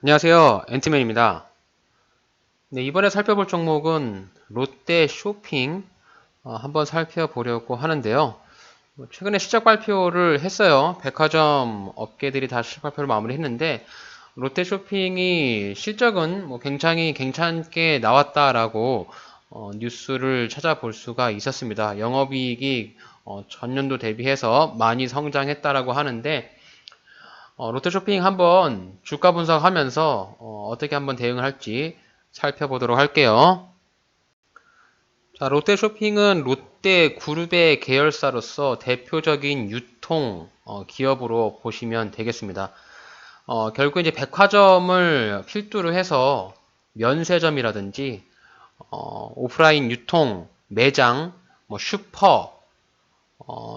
안녕하세요. 앤트맨입니다. 네, 이번에 살펴볼 종목은 롯데 쇼핑 한번 살펴보려고 하는데요. 최근에 실적 발표를 했어요. 백화점 업계들이 다 실적 발표를 마무리했는데 롯데 쇼핑이 실적은 굉장히 괜찮게 나왔다라고 뉴스를 찾아볼 수가 있었습니다. 영업이익이 전년도 대비해서 많이 성장했다라고 하는데 롯데쇼핑 한번 주가 분석하면서 떻게 한번 대응을 할지 살펴보도록 할게요. 자, 롯데쇼핑은 롯데그룹의 계열사로서 대표적인 유통 기업으로 보시면 되겠습니다. 결국 이제 백화점을 필두로 해서 면세점이라든지 오프라인 유통, 매장, 슈퍼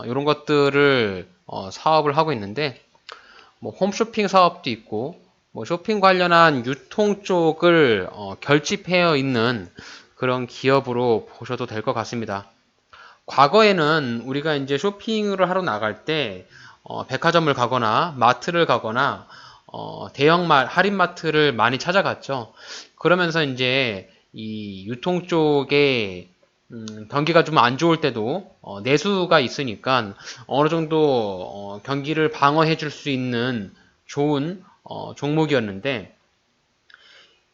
이런 것들을 사업을 하고 있는데 홈쇼핑 사업도 있고 쇼핑 관련한 유통 쪽을 결집해 있는 그런 기업으로 보셔도 될 것 같습니다. 과거에는 우리가 이제 쇼핑을 하러 나갈 때 백화점을 가거나 마트를 가거나 대형 할인마트를 많이 찾아갔죠. 그러면서 이제 이 유통 쪽에 경기가 좀 안 좋을 때도 내수가 있으니까 어느 정도 경기를 방어해 줄 수 있는 좋은 종목이었는데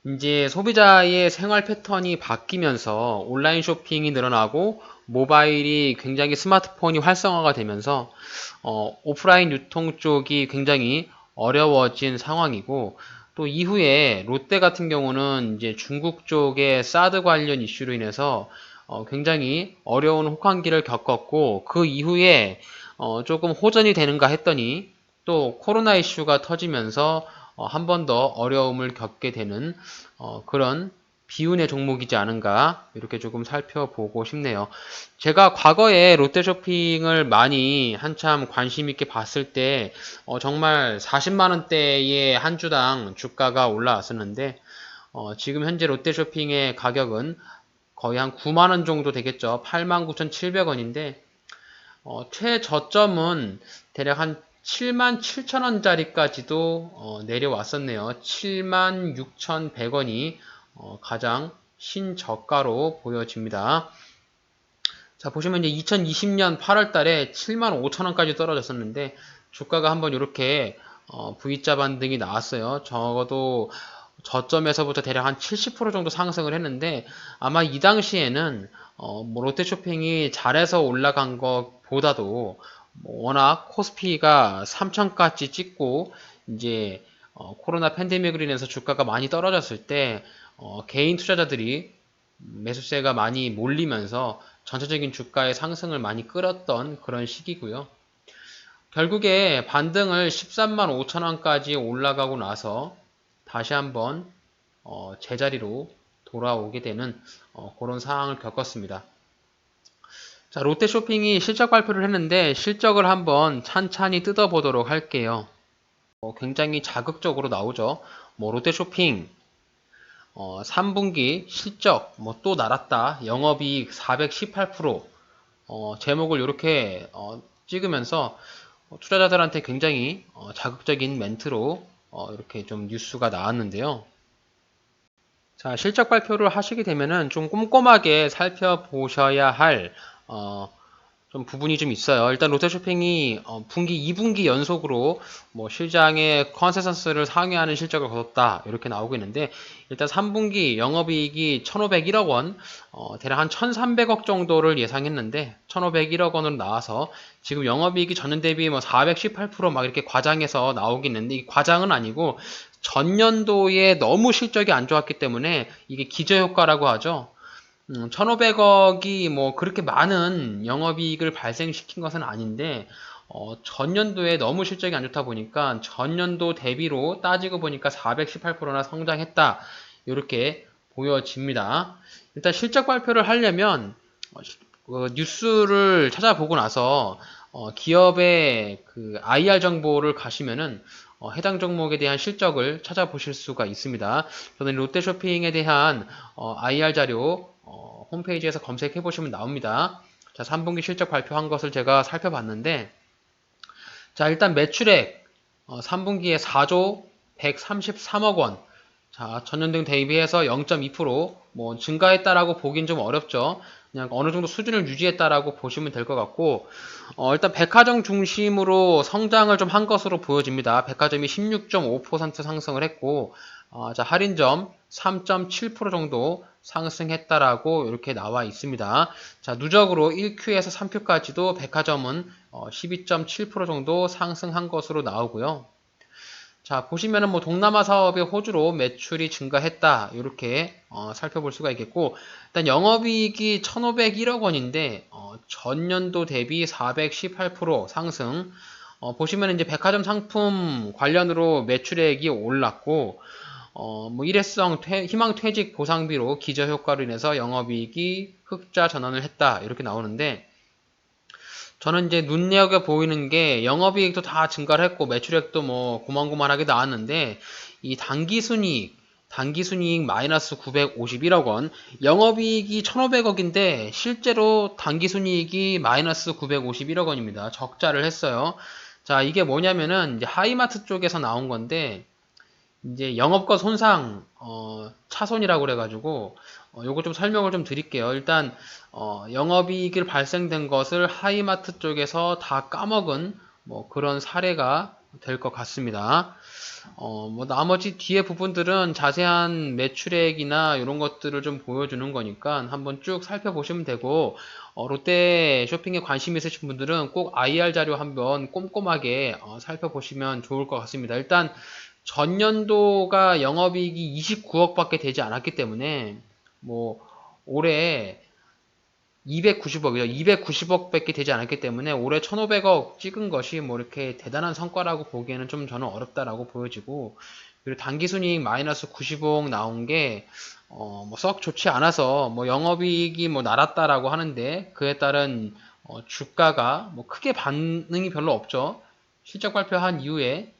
이제 소비자의 생활 패턴이 바뀌면서 온라인 쇼핑이 늘어나고 모바일이 굉장히 스마트폰이 활성화가 되면서 오프라인 유통 쪽이 굉장히 어려워진 상황이고 또 이후에 롯데 같은 경우는 이제 중국 쪽의 사드 관련 이슈로 인해서 굉장히 어려운 혹한기를 겪었고 그 이후에 조금 호전이 되는가 했더니 또 코로나 이슈가 터지면서 한 번 더 어려움을 겪게 되는 그런 비운의 종목이지 않은가 이렇게 조금 살펴보고 싶네요. 제가 과거에 롯데쇼핑을 많이 한참 관심 있게 봤을 때 정말 40만 원대의 한 주당 주가가 올라왔었는데 지금 현재 롯데쇼핑의 가격은 거의 한 9만 원 정도 되겠죠. 89,700원인데 최저점은 대략 한 7만 7천 원짜리까지도 내려왔었네요. 7만 6,100원이 가장 신저가로 보여집니다. 자, 보시면 이제 2020년 8월 달에 7만 5천 원까지 떨어졌었는데 주가가 한번 이렇게 V자 반등이 나왔어요. 적어도 저점에서부터 대략 한 70% 정도 상승을 했는데 아마 이 당시에는 롯데쇼핑이 잘해서 올라간 것보다도 워낙 코스피가 3천까지 찍고 이제 코로나 팬데믹으로 인해서 주가가 많이 떨어졌을 때 개인 투자자들이 매수세가 많이 몰리면서 전체적인 주가의 상승을 많이 끌었던 그런 시기고요. 결국에 반등을 13만 5천 원까지 올라가고 나서 다시 한번 제자리로 돌아오게 되는 그런 상황을 겪었습니다. 자, 롯데쇼핑이 실적 발표를 했는데 실적을 한번 찬찬히 뜯어보도록 할게요. 굉장히 자극적으로 나오죠. 롯데쇼핑 3분기 실적 또 날았다. 영업이익 418%. 제목을 이렇게 찍으면서 투자자들한테 굉장히 자극적인 멘트로 이렇게 좀 뉴스가 나왔는데요. 자, 실적 발표를 하시게 되면은 좀 꼼꼼하게 살펴보셔야 할 좀 부분이 좀 있어요. 일단 롯데쇼핑이 분기 2분기 연속으로 실장의 컨센서스를 상회하는 실적을 거뒀다 이렇게 나오고 있는데 일단 3분기 영업이익이 1,501억 원, 대략 한 1,300억 정도를 예상했는데 1,501억 원으로 나와서 지금 영업이익이 전년 대비 418%막 이렇게 과장해서 나오긴 있는데 이 과장은 아니고 전년도에 너무 실적이 안 좋았기 때문에 이게 기저효과라고 하죠. 1,500억이 그렇게 많은 영업이익을 발생시킨 것은 아닌데 전년도에 너무 실적이 안 좋다 보니까 전년도 대비로 따지고 보니까 418%나 성장했다. 이렇게 보여집니다. 일단 실적 발표를 하려면 뉴스를 찾아보고 나서 기업의 그 IR 정보를 가시면은 해당 종목에 대한 실적을 찾아보실 수가 있습니다. 저는 롯데쇼핑에 대한 IR 자료 홈페이지에서 검색해 보시면 나옵니다. 자, 3분기 실적 발표한 것을 제가 살펴봤는데 자, 일단 매출액 3분기에 4조 133억 원. 자, 전년등 대비해서 0.2% 증가했다라고 보긴 좀 어렵죠. 그냥 어느 정도 수준을 유지했다라고 보시면 될 것 같고, 일단 백화점 중심으로 성장을 좀 한 것으로 보여집니다. 백화점이 16.5% 상승을 했고, 자, 할인점 3.7% 정도 상승했다라고 이렇게 나와 있습니다. 자, 누적으로 1Q에서 3Q까지도 백화점은 12.7% 정도 상승한 것으로 나오고요. 자, 보시면은 동남아 사업의 호주로 매출이 증가했다. 이렇게 살펴볼 수가 있겠고, 일단 영업이익이 1,501억 원인데 전년도 대비 418% 상승. 보시면 이제 백화점 상품 관련으로 매출액이 올랐고, 일회성 희망퇴직 보상비로 기저효과로 인해서 영업이익이 흑자 전환을 했다. 이렇게 나오는데, 저는 이제 눈여겨 보이는 게 영업이익도 다 증가를 했고 매출액도 고만고만하게 나왔는데 이 단기순이익 마이너스 951억 원, 영업이익이 1,500억인데 실제로 단기순이익이 마이너스 951억 원입니다. 적자를 했어요. 자, 이게 뭐냐면은 이제 하이마트 쪽에서 나온 건데 이제 영업권 손상 차손이라고 그래가지고 요거 좀 설명을 좀 드릴게요. 일단 영업이익이 발생된 것을 하이마트 쪽에서 다 까먹은 그런 사례가 될 것 같습니다. 나머지 뒤에 부분들은 자세한 매출액이나 이런 것들을 좀 보여주는 거니까 한번 쭉 살펴보시면 되고, 롯데 쇼핑에 관심 있으신 분들은 꼭 IR 자료 한번 꼼꼼하게 살펴보시면 좋을 것 같습니다. 일단 전년도가 영업이익이 29억밖에 되지 않았기 때문에 올해 290억이요. 290억밖에 되지 않았기 때문에 올해 1,500억 찍은 것이 이렇게 대단한 성과라고 보기에는 좀 저는 어렵다라고 보여지고, 그리고 단기순이익 마이너스 90억 나온 게 썩 좋지 않아서 영업이익이 날았다라고 하는데 그에 따른 주가가 크게 반응이 별로 없죠. 실적 발표한 이후에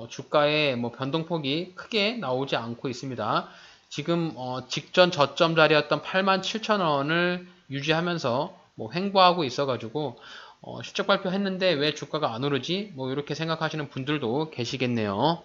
주가의 변동폭이 크게 나오지 않고 있습니다. 지금 직전 저점 자리였던 87,000원을 유지하면서 횡보하고 있어가지고 실적 발표했는데 왜 주가가 안 오르지? 이렇게 생각하시는 분들도 계시겠네요.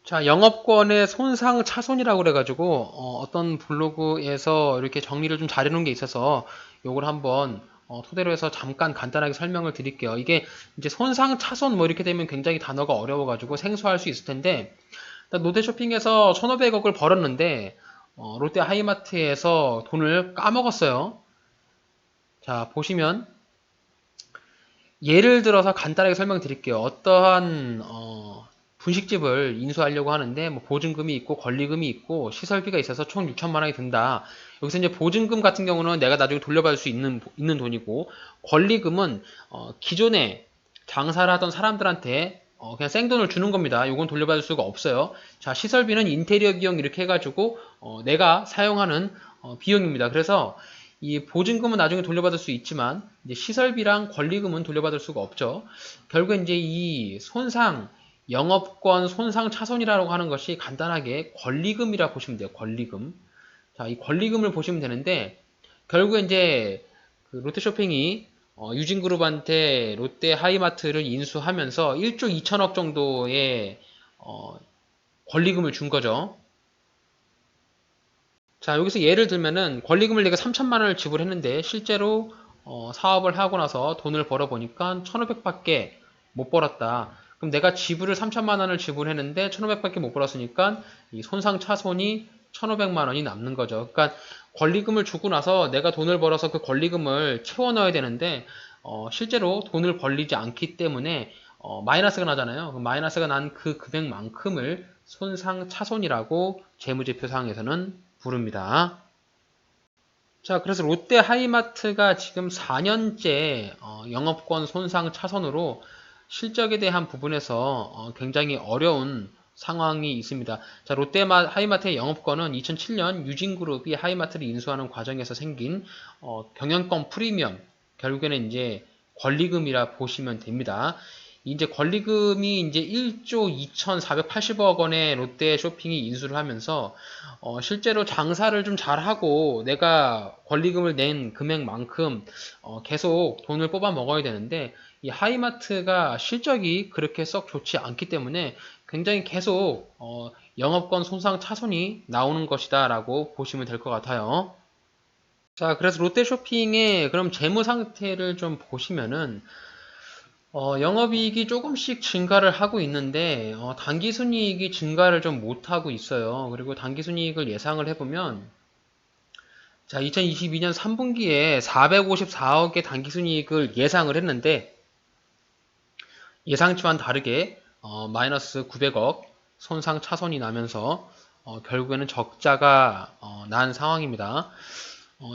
자, 영업권의 손상 차손이라고 그래가지고 어떤 블로그에서 이렇게 정리를 좀 잘해놓은 게 있어서 요걸 한번 토대로 해서 잠깐 간단하게 설명을 드릴게요. 이게 이제 손상 차손 이렇게 되면 굉장히 단어가 어려워가지고 생소할 수 있을 텐데, 일단 롯데쇼핑에서 1,500억을 벌었는데 롯데 하이마트에서 돈을 까먹었어요. 자, 보시면 예를 들어서 간단하게 설명드릴게요. 어떠한 분식집을 인수하려고 하는데 보증금이 있고 권리금이 있고 시설비가 있어서 총 6천만 원이 든다. 여기서 이제 보증금 같은 경우는 내가 나중에 돌려받을 수 있는 돈이고, 권리금은 기존에 장사를 하던 사람들한테 그냥 생돈을 주는 겁니다. 이건 돌려받을 수가 없어요. 자, 시설비는 인테리어 비용 이렇게 해가지고 내가 사용하는 비용입니다. 그래서 이 보증금은 나중에 돌려받을 수 있지만 이제 시설비랑 권리금은 돌려받을 수가 없죠. 결국 이제 이 영업권 손상 차손이라고 하는 것이 간단하게 권리금이라 보시면 돼요. 권리금. 자, 이 권리금을 보시면 되는데 결국에 이제 그 롯데쇼핑이 유진그룹한테 롯데 하이마트를 인수하면서 1조 2천억 정도의 권리금을 준 거죠. 자, 여기서 예를 들면은 권리금을 내가 3천만 원을 지불했는데 실제로 사업을 하고 나서 돈을 벌어보니까 1,500밖에 못 벌었다. 그럼 내가 지불을 3천만 원을 지불했는데 1,500밖에 못 벌었으니까 이 손상 차손이 1,500만 원이 남는 거죠. 그러니까 권리금을 주고 나서 내가 돈을 벌어서 그 권리금을 채워 넣어야 되는데 실제로 돈을 벌리지 않기 때문에 마이너스가 나잖아요. 그 마이너스가 난 그 금액만큼을 손상 차손이라고 재무제표상에서는 부릅니다. 자, 그래서 롯데 하이마트가 지금 4년째 영업권 손상 차선으로 실적에 대한 부분에서 굉장히 어려운 상황이 있습니다. 자, 롯데 하이마트의 영업권은 2007년 유진그룹이 하이마트를 인수하는 과정에서 생긴 경영권 프리미엄, 결국에는 이제 권리금이라 보시면 됩니다. 이제 권리금이 이제 1조 2,480억 원의 롯데 쇼핑이 인수를 하면서 실제로 장사를 좀 잘하고 내가 권리금을 낸 금액만큼 계속 돈을 뽑아 먹어야 되는데 이 하이마트가 실적이 그렇게 썩 좋지 않기 때문에 굉장히 계속 영업권 손상 차손이 나오는 것이다 라고 보시면 될 것 같아요. 자, 그래서 롯데쇼핑의 그럼 재무 상태를 좀 보시면은 영업이익이 조금씩 증가를 하고 있는데 당기순이익이 증가를 좀 못하고 있어요. 그리고 당기순이익을 예상을 해보면 자, 2022년 3분기에 454억의 당기순이익을 예상을 했는데 예상치와는 다르게 마이너스 900억 손상 차손이 나면서 결국에는 적자가 난 상황입니다.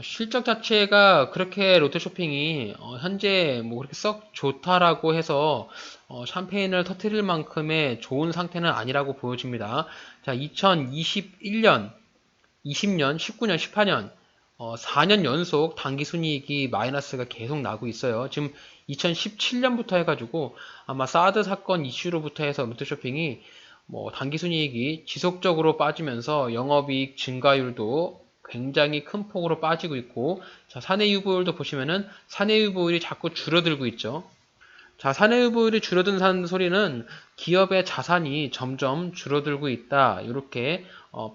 실적 자체가 그렇게 롯데쇼핑이 현재 뭐 그렇게 썩 좋다라고 해서 샴페인을 터뜨릴 만큼의 좋은 상태는 아니라고 보여집니다. 자, 2021년, 20년, 19년, 18년 4년 연속 당기순이익이 마이너스가 계속 나고 있어요. 지금 2017년부터 해가지고 아마 사드 사건 이슈로부터 해서 롯데쇼핑이 뭐 당기순이익이 지속적으로 빠지면서 영업이익 증가율도 굉장히 큰 폭으로 빠지고 있고, 자, 사내유보율도 보시면은 사내유보율이 자꾸 줄어들고 있죠. 자, 사내유보율이 줄어든다는 소리는 기업의 자산이 점점 줄어들고 있다. 이렇게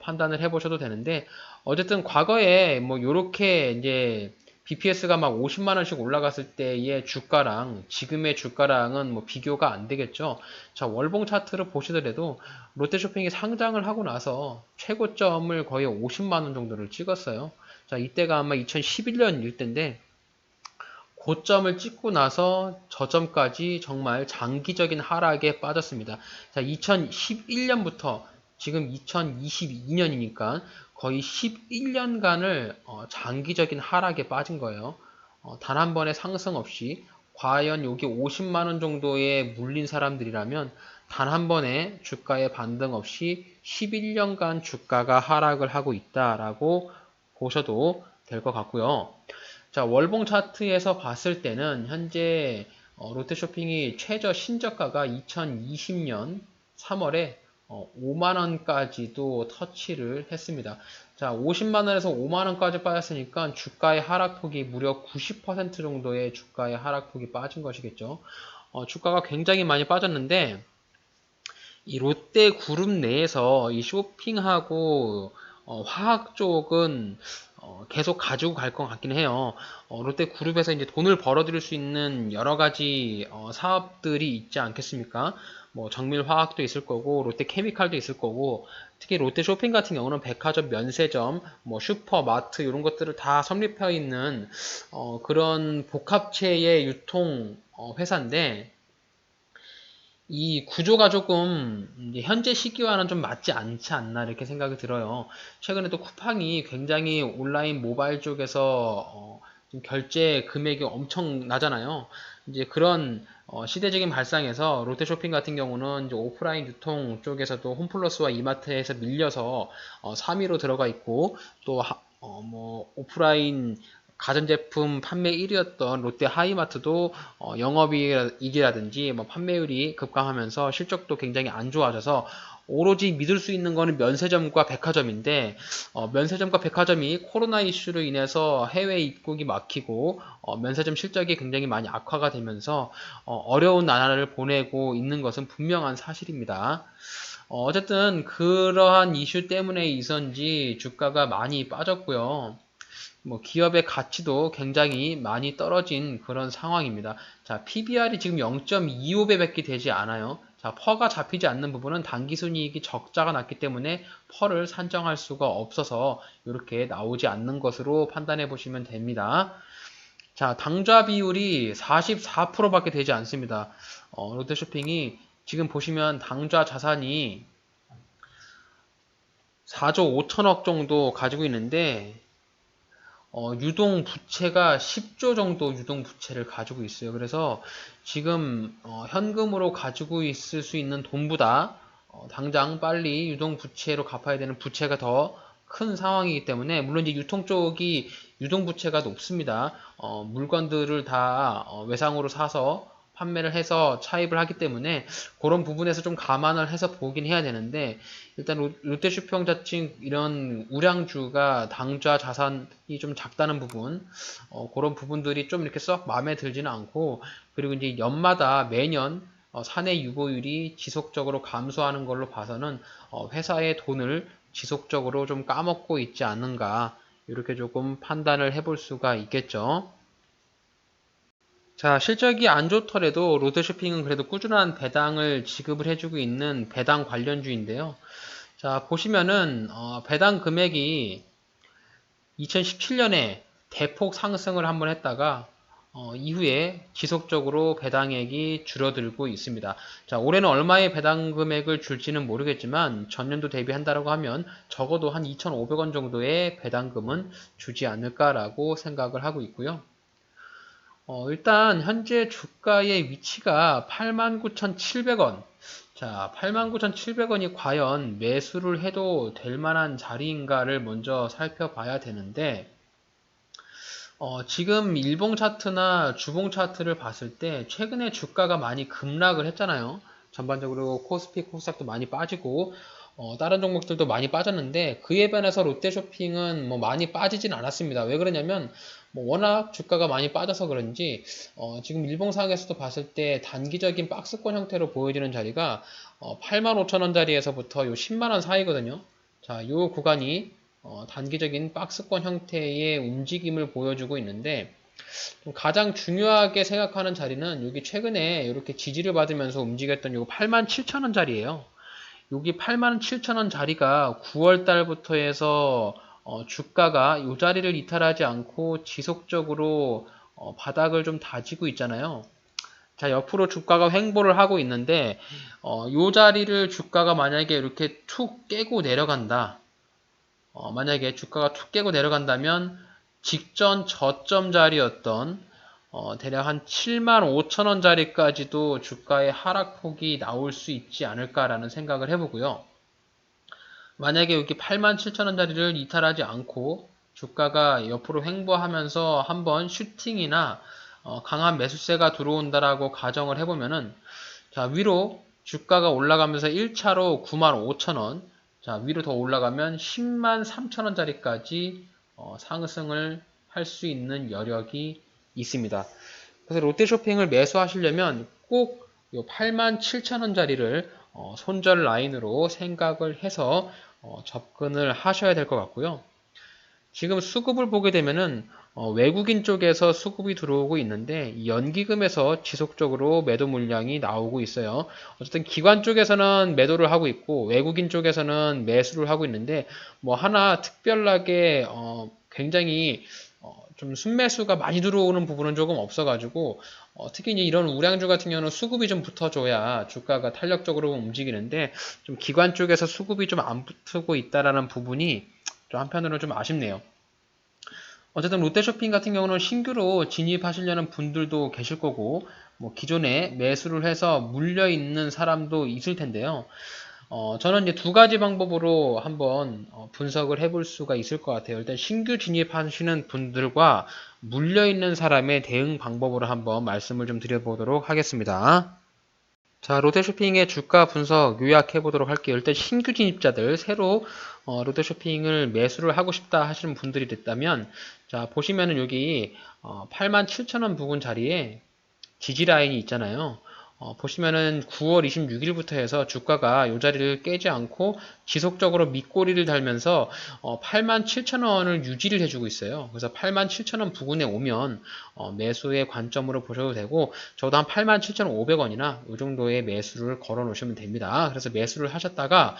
판단을 해보셔도 되는데, 어쨌든 과거에 뭐 요렇게 이제 BPS가 막 50만 원씩 올라갔을 때의 주가랑 지금의 주가랑은 뭐 비교가 안 되겠죠. 자, 월봉 차트를 보시더라도 롯데쇼핑이 상장을 하고 나서 최고점을 거의 50만 원 정도를 찍었어요. 자, 이때가 아마 2011년일 때인데 고점을 찍고 나서 저점까지 정말 장기적인 하락에 빠졌습니다. 자, 2011년부터 지금 2022년이니까 거의 11년간을 장기적인 하락에 빠진 거예요. 단 한 번의 상승 없이 과연 여기 50만 원 정도에 물린 사람들이라면 단 한 번의 주가의 반등 없이 11년간 주가가 하락을 하고 있다라고 보셔도 될 것 같고요. 자, 월봉 차트에서 봤을 때는 현재 롯데쇼핑이 최저 신저가가 2020년 3월에 5만원까지도 터치를 했습니다. 자, 50만원에서 5만원까지 빠졌으니까 주가의 하락폭이 무려 90% 정도의 주가의 하락폭이 빠진 것이겠죠. 주가가 굉장히 많이 빠졌는데 이 롯데 그룹 내에서 이 쇼핑하고 화학 쪽은 계속 가지고 갈 것 같긴 해요. 롯데 그룹에서 이제 돈을 벌어들일 수 있는 여러 가지 사업들이 있지 않겠습니까? 뭐 정밀 화학도 있을 거고 롯데 케미칼도 있을 거고 특히 롯데 쇼핑 같은 경우는 백화점, 면세점, 뭐 슈퍼마트 이런 것들을 다 섭립해 있는 그런 복합체의 유통 회사인데 이 구조가 조금 이제 현재 시기와는 좀 맞지 않지 않나 이렇게 생각이 들어요. 최근에 또 쿠팡이 굉장히 온라인 모바일 쪽에서 좀 결제 금액이 엄청 나잖아요. 이제 그런 시대적인 발상에서 롯데쇼핑 같은 경우는 이제 오프라인 유통 쪽에서도 홈플러스와 이마트에서 밀려서 3위로 들어가 있고 또 뭐 오프라인 가전제품 판매 1위였던 롯데 하이마트도 영업이익이라든지 뭐 판매율이 급감하면서 실적도 굉장히 안 좋아져서 오로지 믿을 수 있는 거는 면세점과 백화점인데 면세점과 백화점이 코로나 이슈로 인해서 해외 입국이 막히고 면세점 실적이 굉장히 많이 악화가 되면서 어려운 나날을 보내고 있는 것은 분명한 사실입니다. 어쨌든 그러한 이슈 때문에 있었는지 주가가 많이 빠졌고요. 뭐 기업의 가치도 굉장히 많이 떨어진 그런 상황입니다. 자, PBR이 지금 0.25배밖에 되지 않아요. 자, 퍼가 잡히지 않는 부분은 당기순이익이 적자가 났기 때문에 퍼를 산정할 수가 없어서 이렇게 나오지 않는 것으로 판단해 보시면 됩니다. 자, 당좌 비율이 44%밖에 되지 않습니다. 롯데쇼핑이 지금 보시면 당좌 자산이 4조 5천억 정도 가지고 있는데 유동 부채가 10조 정도 유동 부채를 가지고 있어요. 그래서 지금 현금으로 가지고 있을 수 있는 돈보다 당장 빨리 유동 부채로 갚아야 되는 부채가 더 큰 상황이기 때문에 물론 이제 유통 쪽이 유동 부채가 높습니다. 물건들을 다 외상으로 사서 판매를 해서 차입을 하기 때문에 그런 부분에서 좀 감안을 해서 보긴 해야 되는데 일단 롯데쇼핑 자칭 이런 우량주가 당좌 자산이 좀 작다는 부분 그런 부분들이 좀 이렇게 썩 마음에 들지는 않고 그리고 이제 연마다 매년 사내 유보율이 지속적으로 감소하는 걸로 봐서는 회사의 돈을 지속적으로 좀 까먹고 있지 않는가 이렇게 조금 판단을 해볼 수가 있겠죠. 자, 실적이 안 좋더라도 롯데쇼핑은 그래도 꾸준한 배당을 지급을 해주고 있는 배당 관련주인데요. 자, 보시면은 배당 금액이 2017년에 대폭 상승을 한번 했다가 이후에 지속적으로 배당액이 줄어들고 있습니다. 자, 올해는 얼마의 배당 금액을 줄지는 모르겠지만 전년도 대비한다라고 하면 적어도 한 2,500원 정도의 배당금은 주지 않을까라고 생각을 하고 있고요. 일단 현재 주가의 위치가 89,700원. 자, 89,700원이 과연 매수를 해도 될 만한 자리인가를 먼저 살펴봐야 되는데 지금 일봉 차트나 주봉 차트를 봤을 때 최근에 주가가 많이 급락을 했잖아요. 전반적으로 코스피, 코스닥도 많이 빠지고 다른 종목들도 많이 빠졌는데 그에 반해서 롯데쇼핑은 뭐 많이 빠지진 않았습니다. 왜 그러냐면 뭐 워낙 주가가 많이 빠져서 그런지 지금 일봉상에서도 봤을 때 단기적인 박스권 형태로 보여지는 자리가 85,000원짜리에서부터 요 10만원 사이거든요. 자, 요 구간이 단기적인 박스권 형태의 움직임을 보여주고 있는데 가장 중요하게 생각하는 자리는 여기 최근에 이렇게 지지를 받으면서 움직였던 요 87,000원 자리예요. 여기 87,000원 자리가 9월 달부터 해서 주가가 이 자리를 이탈하지 않고 지속적으로 바닥을 좀 다지고 있잖아요. 자, 옆으로 주가가 횡보를 하고 있는데 이 자리를 주가가 만약에 이렇게 툭 깨고 내려간다. 만약에 주가가 툭 깨고 내려간다면 직전 저점 자리였던 대략 한 75,000원 자리까지도 주가의 하락폭이 나올 수 있지 않을까라는 생각을 해보고요. 만약에 여기 87,000원 자리를 이탈하지 않고 주가가 옆으로 횡보하면서 한번 슈팅이나 강한 매수세가 들어온다라고 가정을 해보면은 자, 위로 주가가 올라가면서 1차로 95,000원, 자, 위로 더 올라가면 10만 3천원 짜리까지 상승을 할 수 있는 여력이 있습니다. 그래서 롯데쇼핑을 매수하시려면 꼭 8만 7천원 짜리를 손절 라인으로 생각을 해서 접근을 하셔야 될 것 같고요. 지금 수급을 보게 되면은 외국인 쪽에서 수급이 들어오고 있는데 이 연기금에서 지속적으로 매도 물량이 나오고 있어요. 어쨌든 기관 쪽에서는 매도를 하고 있고 외국인 쪽에서는 매수를 하고 있는데 뭐 하나 특별하게 굉장히 좀 순매수가 많이 들어오는 부분은 조금 없어가지고 특히 이제 이런 우량주 같은 경우는 수급이 좀 붙어줘야 주가가 탄력적으로 움직이는데 좀 기관 쪽에서 수급이 좀 안 붙고 있다라는 부분이 좀 한편으로는 좀 아쉽네요. 어쨌든 롯데쇼핑 같은 경우는 신규로 진입하시려는 분들도 계실 거고, 뭐 기존에 매수를 해서 물려 있는 사람도 있을 텐데요. 저는 이제 두 가지 방법으로 한번 분석을 해볼 수가 있을 것 같아요. 일단 신규 진입하시는 분들과 물려 있는 사람의 대응 방법으로 한번 말씀을 좀 드려보도록 하겠습니다. 자, 롯데쇼핑의 주가 분석 요약해 보도록 할게요. 일단 신규 진입자들, 새로 롯데쇼핑을 매수를 하고 싶다 하시는 분들이 됐다면, 자, 보시면은 여기 87,000원 부근 자리에 지지 라인이 있잖아요. 보시면은 9월 26일부터 해서 주가가 이 자리를 깨지 않고 지속적으로 밑꼬리를 달면서 87,000원을 유지를 해주고 있어요. 그래서 87,000원 부근에 오면 매수의 관점으로 보셔도 되고 저도 한 87,500원이나 이 정도의 매수를 걸어 놓으시면 됩니다. 그래서 매수를 하셨다가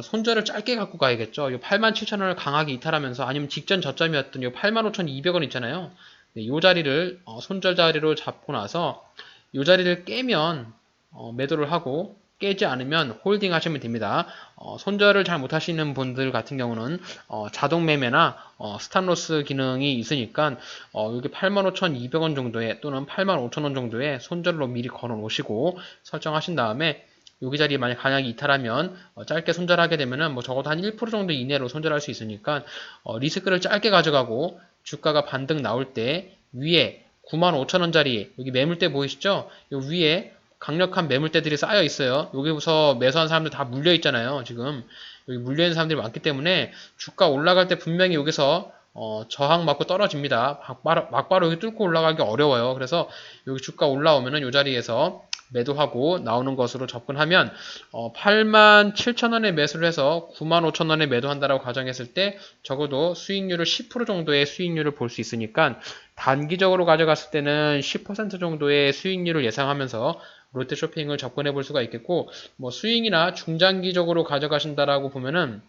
손절을 짧게 갖고 가야겠죠. 이 87,000원을 강하게 이탈하면서 아니면 직전 저점이었던 이 85,200원 있잖아요. 네, 이 자리를 손절 자리로 잡고 나서 이 자리를 깨면 매도를 하고 깨지 않으면 홀딩 하시면 됩니다. 손절을 잘 못하시는 분들 같은 경우는 자동 매매나 스탑로스 기능이 있으니까 여기 85,200원 정도에 또는 85,000원 정도에 손절로 미리 걸어 놓으시고 설정하신 다음에 여기 자리에 만약 간약이 이탈하면 짧게 손절하게 되면은 뭐 적어도 한 1% 정도 이내로 손절할 수 있으니까 리스크를 짧게 가져가고 주가가 반등 나올 때 위에 95,000원짜리 여기 매물대 보이시죠? 요 위에 강력한 매물대들이 쌓여 있어요. 여기서 매수한 사람들 다 물려 있잖아요. 지금 여기 물려 있는 사람들이 많기 때문에 주가 올라갈 때 분명히 여기서 저항 맞고 떨어집니다. 막바로 여기 뚫고 올라가기 어려워요. 그래서 여기 주가 올라오면은 이 자리에서 매도하고 나오는 것으로 접근하면 87,000원에 매수를 해서 95,000원에 매도한다라고 가정했을 때 적어도 수익률을 10% 정도의 수익률을 볼 수 있으니까 단기적으로 가져갔을 때는 10% 정도의 수익률을 예상하면서 롯데쇼핑을 접근해 볼 수가 있겠고, 뭐 스윙이나 중장기적으로 가져가신다라고 보면은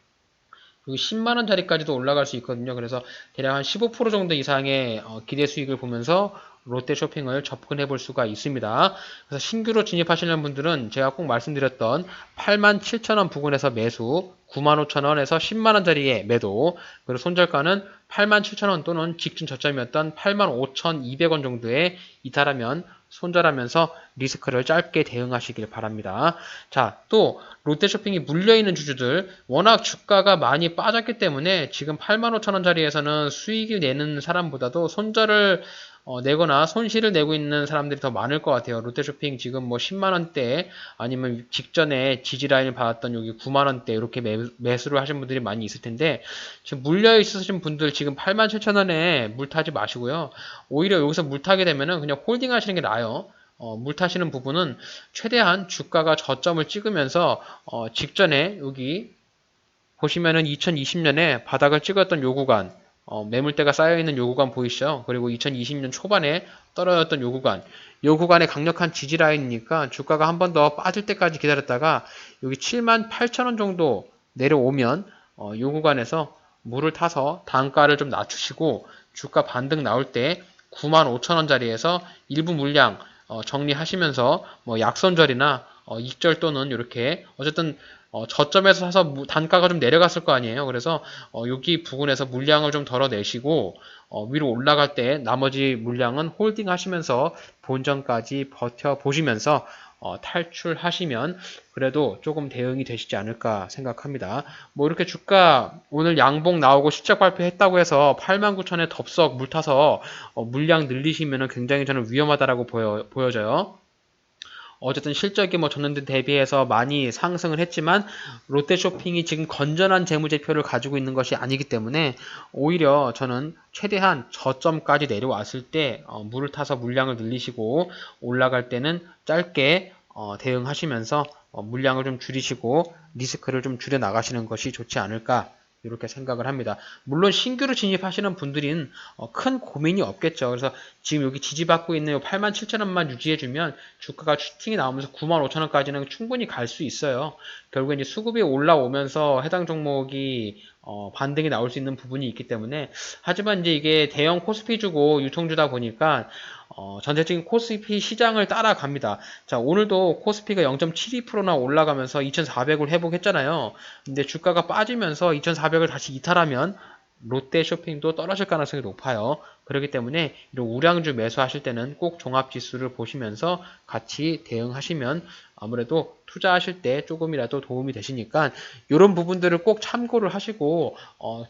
여기 10만원짜리까지도 올라갈 수 있거든요. 그래서 대략 한 15% 정도 이상의 기대 수익을 보면서 롯데 쇼핑을 접근해 볼 수가 있습니다. 그래서 신규로 진입하시는 분들은 제가 꼭 말씀드렸던 87,000원 부근에서 매수, 95,000원에서 10만원짜리의 매도, 그리고 손절가는 87,000원 또는 직전 저점이었던 85,200원 정도에 이탈하면 손절하면서 리스크를 짧게 대응하시길 바랍니다. 자, 또 롯데쇼핑이 물려있는 주주들, 워낙 주가가 많이 빠졌기 때문에 지금 85,000원짜리에서는 수익을 내는 사람보다도 손절을 내거나 손실을 내고 있는 사람들이 더 많을 것 같아요. 롯데쇼핑 지금 뭐 10만원대 아니면 직전에 지지라인을 받았던 여기 9만원대 이렇게 매수를 하신 분들이 많이 있을 텐데, 지금 물려 있으신 분들 지금 87,000원에 물 타지 마시고요. 오히려 여기서 물 타게 되면은 그냥 홀딩 하시는 게 나아요. 물 타시는 부분은 최대한 주가가 저점을 찍으면서 직전에 여기 보시면은 2020년에 바닥을 찍었던 요 구간, 매물대가 쌓여있는 요 구간 보이시죠? 그리고 2020년 초반에 떨어졌던 요 구간에 강력한 지지 라인이니까 주가가 한 번 더 빠질 때까지 기다렸다가 여기 78,000원 정도 내려오면 요 구간에서 물을 타서 단가를 좀 낮추시고 주가 반등 나올 때 95,000원짜리에서 일부 물량 정리하시면서 뭐 약손절이나 익절 또는 이렇게 어쨌든 저점에서 사서 단가가 좀 내려갔을 거 아니에요. 그래서 여기 부분에서 물량을 좀 덜어내시고 위로 올라갈 때 나머지 물량은 홀딩 하시면서 본전까지 버텨보시면서 탈출하시면 그래도 조금 대응이 되시지 않을까 생각합니다. 뭐 이렇게 주가 오늘 양봉 나오고 실적 발표했다고 해서 89,000에 덥석 물타서 물량 늘리시면 굉장히 저는 위험하다라고 보여져요. 어쨌든 실적이 뭐 전년도 대비해서 많이 상승을 했지만 롯데쇼핑이 지금 건전한 재무제표를 가지고 있는 것이 아니기 때문에 오히려 저는 최대한 저점까지 내려왔을 때 물을 타서 물량을 늘리시고 올라갈 때는 짧게 대응하시면서 물량을 좀 줄이시고 리스크를 좀 줄여 나가시는 것이 좋지 않을까 이렇게 생각을 합니다. 물론 신규로 진입하시는 분들은 큰 고민이 없겠죠. 그래서 지금 여기 지지받고 있는 87,000원만 유지해주면 주가가 슈팅이 나오면서 95,000원까지는 충분히 갈 수 있어요. 결국에 이제 수급이 올라오면서 해당 종목이 반등이 나올 수 있는 부분이 있기 때문에, 하지만 이제 이게 대형 코스피 주고 유통주다 보니까 전체적인 코스피 시장을 따라갑니다. 자, 오늘도 코스피가 0.72%나 올라가면서 2,400을 회복했잖아요. 근데 주가가 빠지면서 2,400을 다시 이탈하면 롯데 쇼핑도 떨어질 가능성이 높아요. 그렇기 때문에 이런 우량주 매수하실 때는 꼭 종합지수를 보시면서 같이 대응하시면 아무래도 투자하실 때 조금이라도 도움이 되시니까 이런 부분들을 꼭 참고를 하시고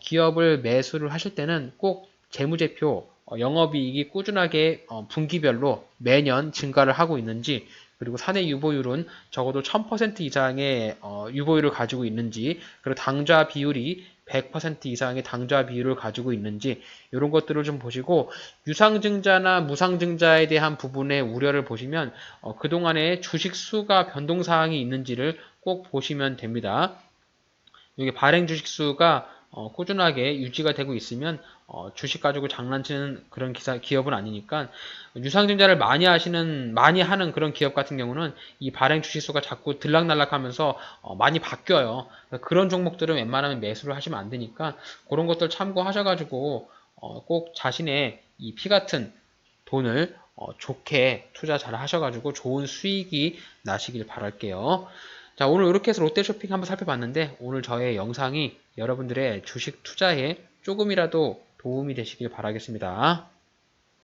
기업을 매수를 하실 때는 꼭 재무제표 영업이익이 꾸준하게 분기별로 매년 증가를 하고 있는지, 그리고 사내 유보율은 적어도 1000% 이상의 유보율을 가지고 있는지, 그리고 당좌 비율이 100% 이상의 당좌 비율을 가지고 있는지 이런 것들을 좀 보시고, 유상증자나 무상증자에 대한 부분의 우려를 보시면 그동안에 주식 수가 변동사항이 있는지를 꼭 보시면 됩니다. 여기 발행 주식 수가 꾸준하게 유지가 되고 있으면 주식 가지고 장난치는 그런 기업은 아니니까, 유상증자를 많이 하는 그런 기업 같은 경우는 이 발행 주식 수가 자꾸 들락날락하면서 많이 바뀌어요. 그런 종목들은 웬만하면 매수를 하시면 안 되니까 그런 것들 참고하셔가지고 꼭 자신의 이 피 같은 돈을 좋게 투자 잘 하셔가지고 좋은 수익이 나시길 바랄게요. 자, 오늘 이렇게 해서 롯데쇼핑 한번 살펴봤는데, 오늘 저의 영상이 여러분들의 주식 투자에 조금이라도 도움이 되시길 바라겠습니다.